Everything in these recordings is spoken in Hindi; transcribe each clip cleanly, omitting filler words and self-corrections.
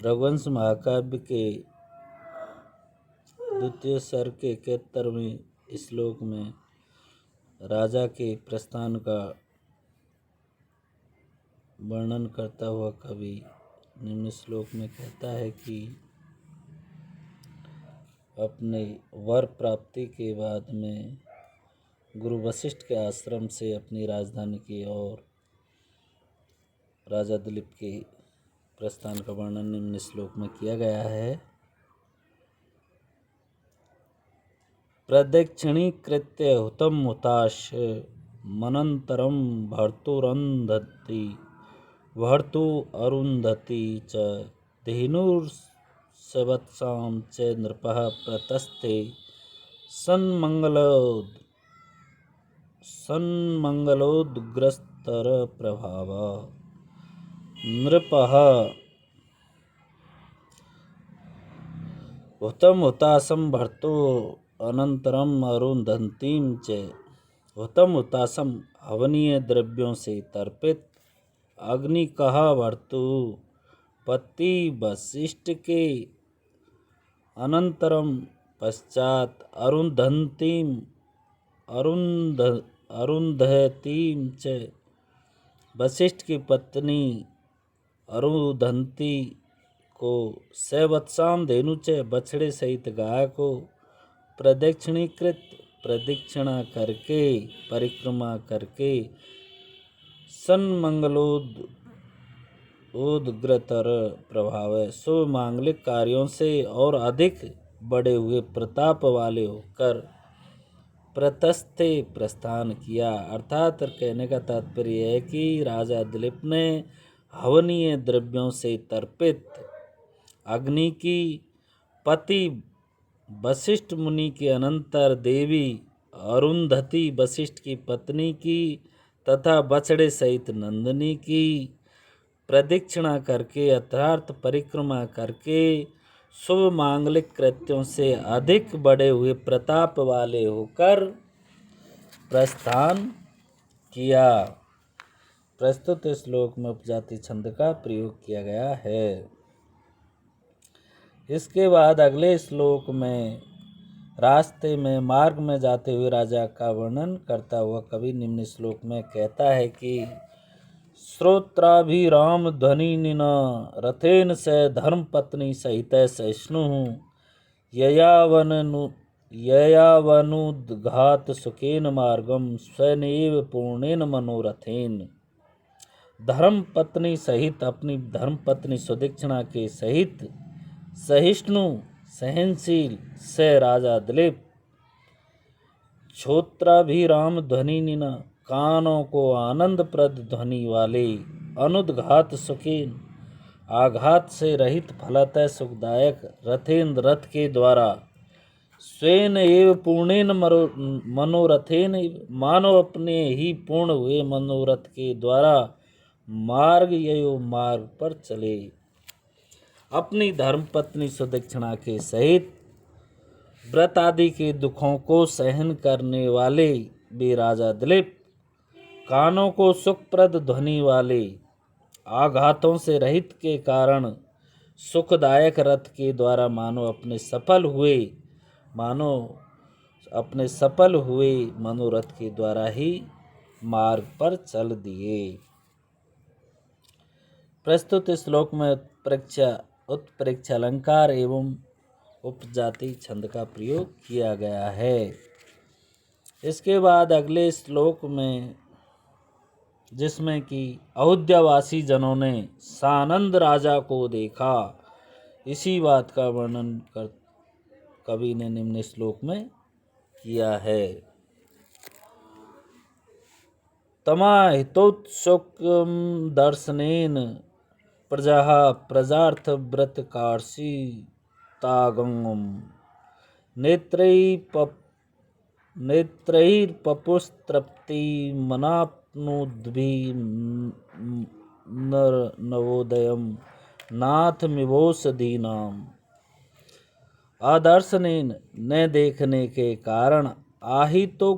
रघुवंश महाकाव्य के द्वितीय सर्ग के 71वें श्लोक में राजा के प्रस्थान का वर्णन करता हुआ कवि निम्न श्लोक में कहता है कि अपने वर प्राप्ति के बाद में गुरु वशिष्ठ के आश्रम से अपनी राजधानी की ओर राजा दिलीप के प्रस्थान का वर्णन निम्न श्लोक में किया गया है। प्रदक्षिणीकृत्य हुतम हुताश मनंतरम भर्तुरंधति भर्तु अरुंधति च धेनुर्सवत्सां च नृपः प्रतस्थे सन्मंगलोद्ग्रस्तर प्रभाव नृपः हुतम हुतासम भर्तो अनंतरम अरुंधतीं च हुतम हुतासम हवनीय द्रव्यों से तर्पित अग्नि कहा भर्तु पति वशिष्ठ के अनंतरम पश्चात अरुंधतीं च वशिष्ठ की पत्नी अरुंधति को सवत्साम धेनु च बछड़े सहित गाय को प्रदक्षिणीकृत प्रदक्षिणा करके परिक्रमा करके सन्मंगलोद्ग्रतर प्रभाव शुभ मांगलिक कार्यों से और अधिक बढ़े हुए प्रताप वाले होकर प्रतस्थे प्रस्थान किया। अर्थात कहने का तात्पर्य है कि राजा दिलीप ने हवनीय द्रव्यों से तर्पित अग्नि की पति वशिष्ठ मुनि के अनंतर देवी अरुंधति वशिष्ठ की पत्नी की तथा बछड़े सहित नंदिनी की प्रदक्षिणा करके अर्थात परिक्रमा करके शुभ मांगलिक कृत्यों से अधिक बढ़े हुए प्रताप वाले होकर प्रस्थान किया। प्रस्तुत श्लोक में उपजाति छंद का प्रयोग किया गया है। इसके बाद अगले श्लोक में रास्ते में मार्ग में जाते हुए राजा का वर्णन करता हुआ कवि निम्न श्लोक में कहता है कि श्रोत्राभिराम ध्वनि निना रथेन से धर्म पत्नी सहित सहिष्णु ययावनुद्घात सुखेन मार्गम स्वयनेव पूर्णेन मनोरथेन। धर्म पत्नी सहित अपनी धर्म पत्नी सुदक्षिणा के सहित सहिष्णु सहनशील से राजा दिलीप श्रोत्राभिराम ध्वनि निना कानों को आनंदप्रद ध्वनि वाले अनुद्घात सुखीन आघात से रहित फलतः सुखदायक रथेन्द्र रथ के द्वारा स्वेन एव पूर्णेन मनोरथेन मानव अपने ही पूर्ण हुए मनोरथ के द्वारा मार्ग यो मार्ग पर चले। अपनी धर्मपत्नी सुदक्षिणा के सहित व्रत आदि के दुखों को सहन करने वाले वे राजा दिलीप कानों को सुखप्रद ध्वनि वाले आघातों से रहित के कारण सुखदायक रथ के द्वारा मानो अपने सफल हुए मनोरथ के द्वारा ही मार्ग पर चल दिए। प्रस्तुत श्लोक में उत्प्रेक्षा अलंकार एवं उपजाति छंद का प्रयोग किया गया है। इसके बाद अगले श्लोक में जिसमें कि अयोध्यावासी जनों ने सानंद राजा को देखा, इसी बात का वर्णन कर कवि ने निम्न श्लोक में किया है। तमाहितोत्सुकं दर्शनेन प्रजाः प्रजार्थ व्रत कार्षितागमम् नेत्रैर्पपुस्तृप्ति मनाप्नुद्भिः नवोदयं नाथमिवोषधीनाम्। अदर्शनेन न देखने के कारण आहितो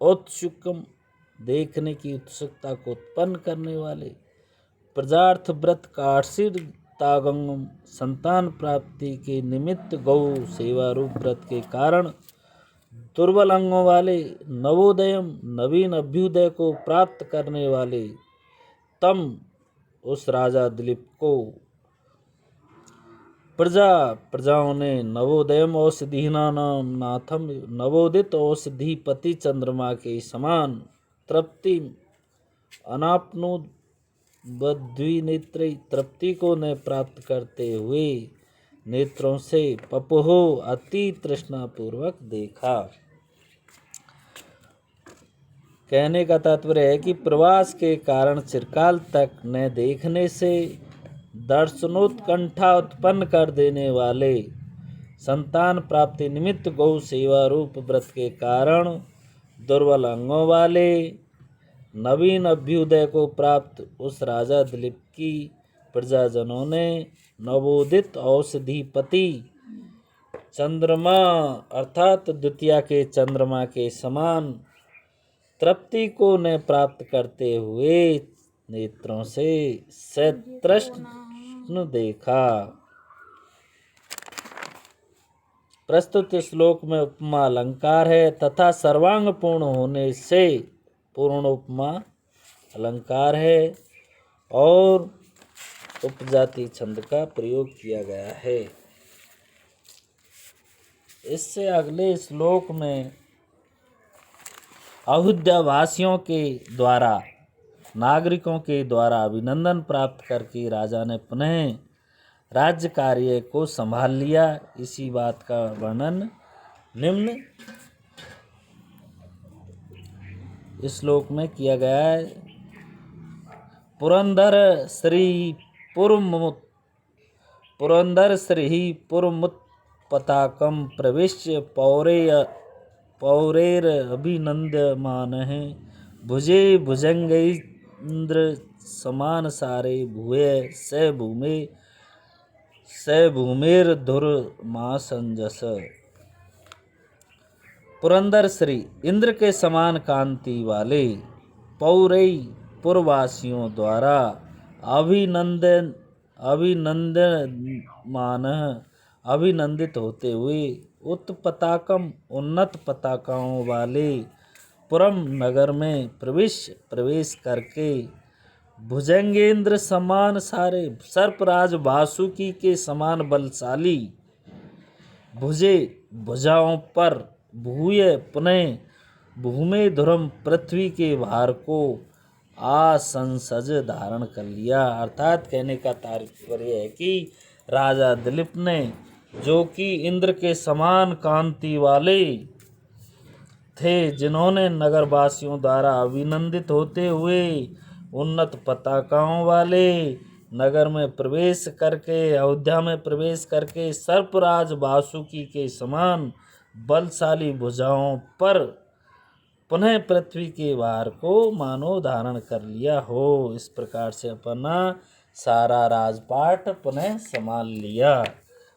औत्सुकम देखने की उत्सुकता को उत्पन्न करने वाले प्रजार्थ व्रत कार्षित तागम संतान प्राप्ति के निमित्त गौ सेवा रूप व्रत के कारण दुर्बल अंगों वाले नवोदयम नवीन अभ्युदय को प्राप्त करने वाले तम उस राजा दिलीप को प्रजाओं ने नवोदयम औषधीनाथम नवोदित औषधिपति चंद्रमा के समान तृप्ति अनापनोद बद्विनेत्री तृप्ति को न प्राप्त करते हुए नेत्रों से पपुहो अति तृष्णापूर्वक देखा। कहने का तात्पर्य है कि प्रवास के कारण चिरकाल तक न देखने से दर्शनोत्कंठा उत्पन्न कर देने वाले संतान प्राप्ति निमित्त गौ सेवा रूप व्रत के कारण दुर्बल अंगों वाले नवीन अभ्युदय को प्राप्त उस राजा दिलीप की प्रजाजनों ने नवोदित औषधिपति चंद्रमा अर्थात द्वितीया के चंद्रमा के समान तृप्ति को न प्राप्त करते हुए नेत्रों से सतृष्ण देखा। प्रस्तुत श्लोक में उपमा अलंकार है तथा सर्वांग पूर्ण होने से पूर्ण उपमा अलंकार है और उपजाति छंद का प्रयोग किया गया है। इससे अगले श्लोक में अयोध्या वासियों के द्वारा नागरिकों के द्वारा अभिनंदन प्राप्त करके राजा ने पुनः राज्य कार्य को संभाल लिया। इसी बात का वर्णन निम्न इस श्लोक में किया गया है। पुरंदर श्री पुरमुत पताकम प्रविश्य पौरेर अभिनंद्यमानः भुजे भुजंगैन्द्र समान सारे भूय स भूमेर धुर्मासंजस। पुरंदर श्री इंद्र के समान कांति वाले पौरई पुरवासियों द्वारा अभिनंदित होते हुए उत्पताकम उन्नत पताकाओं वाले पुरम नगर में प्रवेश करके भुजंगेंद्र समान सारे सर्पराज वासुकी के समान बलशाली भुजे भुजाओं पर भूय पुनः भूमि धुरम पृथ्वी के भार को आसंसज धारण कर लिया। अर्थात कहने का तात्पर्य है कि राजा दिलीप ने जो कि इंद्र के समान कांति वाले थे जिन्होंने नगरवासियों द्वारा अभिनंदित होते हुए उन्नत पताकाओं वाले नगर में प्रवेश करके अयोध्या में प्रवेश करके सर्पराज वासुकी के समान बलशाली भुजाओं पर पुनः पृथ्वी के भार को मानो धारण कर लिया हो। इस प्रकार से अपना सारा राजपाट पुनः संभाल लिया।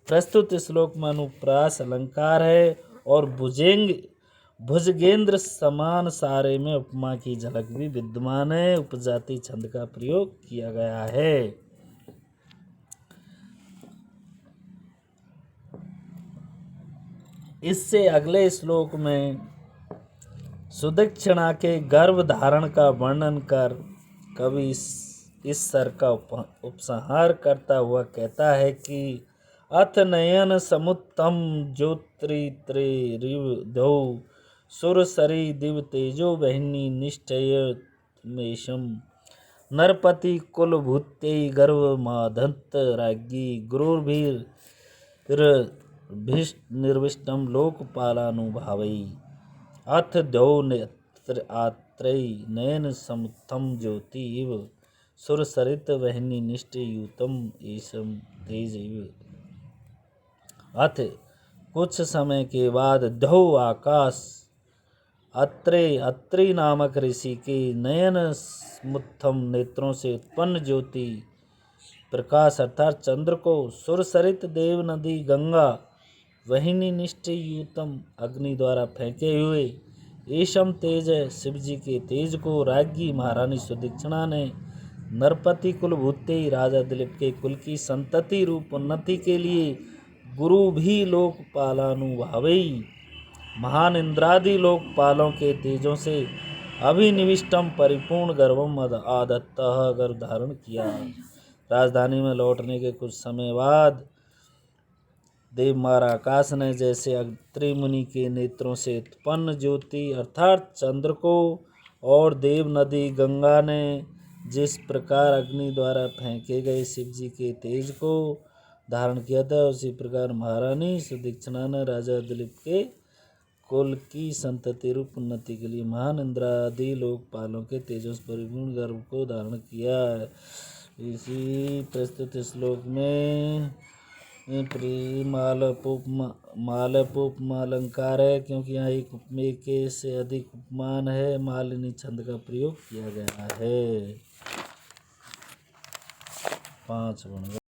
प्रस्तुत श्लोक में अनुप्रास अलंकार है और भुजगेंद्र समान सारे में उपमा की झलक भी विद्यमान है। उपजाति छंद का प्रयोग किया गया है। इससे अगले श्लोक में सुदक्षिणा के गर्भ धारण का वर्णन कर कवि इस सर का उपसंहार करता हुआ कहता है कि अथ नयन समुत्तम ज्योत्रित्रे रिवधौ सुरसरी दिव तेजो बहिनी निष्ठय मेषम नरपति कुलभूते गर्भ माधंत राज्ञी गुरुर्भीर निर्विष्टम लोकपालानुभावई अथ द्यौ आत्रय नयन समुत्थम ज्योति इव सुरसरित वहनी निष्ठयूतम ईशम तेज इव। अथ कुछ समय के बाद द्यौ आकाश अत्रि नामक ऋषि के नयन समुत्थम नेत्रों से उत्पन्न ज्योति प्रकाश अर्थात चंद्र को सुरसरित देव नदी गंगा वहिनी निष्ठयूतम अग्नि द्वारा फेंके हुए ईशम तेज शिव जी के तेज को राज्ञी महारानी सुदक्षिणा ने नरपति कुलभूते राजा दिलीप के कुल की संतति रूप उन्नति के लिए गुरु भी लोकपालानुभावई महान इंद्रादि लोकपालों के तेजों से अभिनिविष्टम परिपूर्ण गर्भम आदत्तः गर्भ धारण किया। राजधानी में लौटने के कुछ समय बाद देवमार आकाश ने जैसे अत्रि मुनि के नेत्रों से उत्पन्न ज्योति अर्थात चंद्र को और देव नदी गंगा ने जिस प्रकार अग्नि द्वारा फेंके गए शिवजी के तेज को धारण किया था, उसी प्रकार महारानी सुदीक्षिणा ने राजा दिलीप के कुल की संतति रूप उन्नति के लिए महान इंद्रादि लोकपालों के तेजस परिपूर्ण गर्भ को धारण किया। इसी प्रस्तुत श्लोक में मालपोपमा अलंकार है, क्योंकि यहाँ एक उपमेय के से अधिक उपमान है, मालिनी छंद का प्रयोग किया गया है। 5 गुण।